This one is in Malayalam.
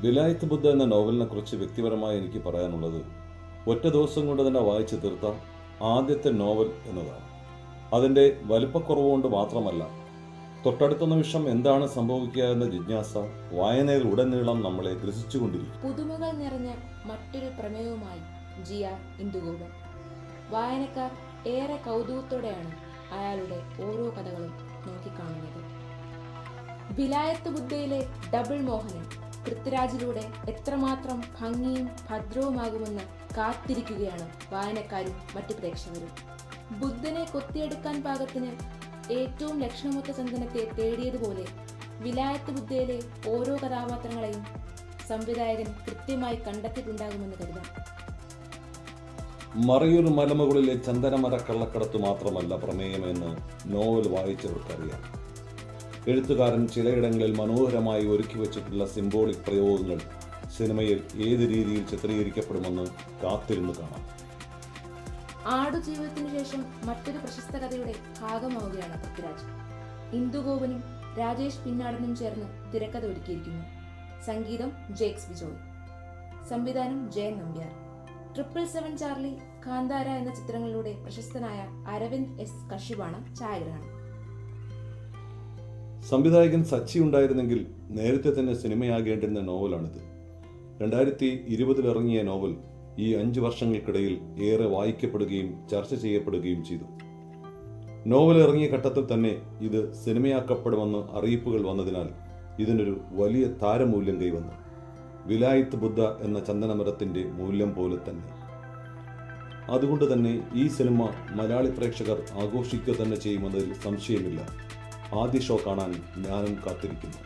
വിലായത്ത് ബുദ്ധ എന്ന നോവലിനെ കുറിച്ച് വ്യക്തിപരമായി എനിക്ക് പറയാനുള്ളത്, ഒറ്റ ദിവസം കൊണ്ട് തന്നെ വായിച്ചു തീർത്ത ആദ്യത്തെ നോവൽ എന്നതാണ്. അതിൻ്റെ വലിപ്പക്കുറവുകൊണ്ട് മാത്രമല്ല, തൊട്ടടുത്ത നിമിഷം എന്താണ് സംഭവിക്കുക എന്ന ജിജ്ഞാസ വായനയിൽ ഉടനീളം നമ്മളെ ഗ്രസിച്ചുകൊണ്ടിരിക്കും. പുതുമകൾ നിറഞ്ഞ മറ്റൊരു പ്രമേയവുമായി ജി.ആർ. ഇന്ദുഗോപൻ. വായനക്കാർ ഏറെ കൗതുകത്തോടെയാണ് അയാളുടെ ഓരോ കഥകളും നോക്കിക്കാണുന്നത്. വിലായത്ത് ബുദ്ധയിലെ ഡബിൾ മോഹനൻ പൃഥ്വിരാജിലൂടെ എത്രമാത്രം ഭംഗിയും ഭദ്രവുമാകുമെന്ന് കാത്തിരിക്കുകയാണ് വായനക്കാരും മറ്റു പ്രേക്ഷകരും. ബുദ്ധനെ കൊത്തിയെടുക്കാൻ പാകത്തിന് ഏറ്റവും ലക്ഷണമൊത്ത ചന്ദനത്തെ തേടിയതുപോലെ വിലായത്ത് ബുദ്ധയിലെ ഓരോ കഥാപാത്രങ്ങളെയും സംവിധായകൻ കൃത്യമായി കണ്ടെത്തിയിട്ടുണ്ടാകുമെന്ന് കരുതാം. മറയൂർ മലമുകളിലെ ചന്ദനമര കള്ളക്കടത്ത് മാത്രമല്ല പ്രമേയമെന്ന് നോവൽ വായിച്ചവർക്കറിയാം. എഴുത്തുകാരൻ ചിലയിടങ്ങളിൽ മനോഹരമായി ഒരുക്കി വച്ചിട്ടുള്ള സിംബോളിക് പ്രയോഗങ്ങൾ സിനിമയിൽ ഏത് രീതിയിൽ ചിത്രീകരിക്കപ്പെടുമെന്ന് കാത്തിരുന്ന് കാണാം. ആടുജീവിതത്തിനു ശേഷം മറ്റൊരു പ്രശസ്ത കഥയുടെ ഭാഗമാവുകയാണ് പൃഥ്വിരാജ്. ഇന്ദുഗോപനും രാജേഷ് പിന്നാടനും ചേർന്ന് തിരക്കഥ ഒരുക്കിയിരിക്കുന്നു. സംഗീതം ജേക്സ് ബിജോയ്, സംവിധാനം ജയൻ നമ്പ്യാർ. 777 ചാർലി, കാന്താര എന്ന ചിത്രങ്ങളിലൂടെ പ്രശസ്തനായ അരവിന്ദ് എസ് കശ്യപാണ് ഛായാഗ്രഹണം. സംവിധായകൻ സച്ചി ഉണ്ടായിരുന്നെങ്കിൽ നേരത്തെ തന്നെ സിനിമയാകേണ്ടിരുന്ന നോവലാണിത്. 2020 ഇറങ്ങിയ നോവൽ ഈ 5 വർഷങ്ങൾക്കിടയിൽ ഏറെ വായിക്കപ്പെടുകയും ചർച്ച ചെയ്യപ്പെടുകയും ചെയ്തു. നോവൽ ഇറങ്ങിയ ഘട്ടത്തിൽ തന്നെ ഇത് സിനിമയാക്കപ്പെടുമെന്ന് അറിയിപ്പുകൾ വന്നതിനാൽ ഇതിനൊരു വലിയ താരമൂല്യം കൈവന്നു. വിലായത്ത് ബുദ്ധ എന്ന ചന്ദനമരത്തിൻ്റെ മൂല്യം പോലെ തന്നെ. അതുകൊണ്ട് തന്നെ ഈ സിനിമ മലയാളി പ്രേക്ഷകർ ആഘോഷിക്കുക തന്നെ ചെയ്യുമെന്നതിൽ സംശയമില്ല. ആദ്യ ഷോ കാണാൻ ഞാനും കാത്തിരിക്കുന്നു.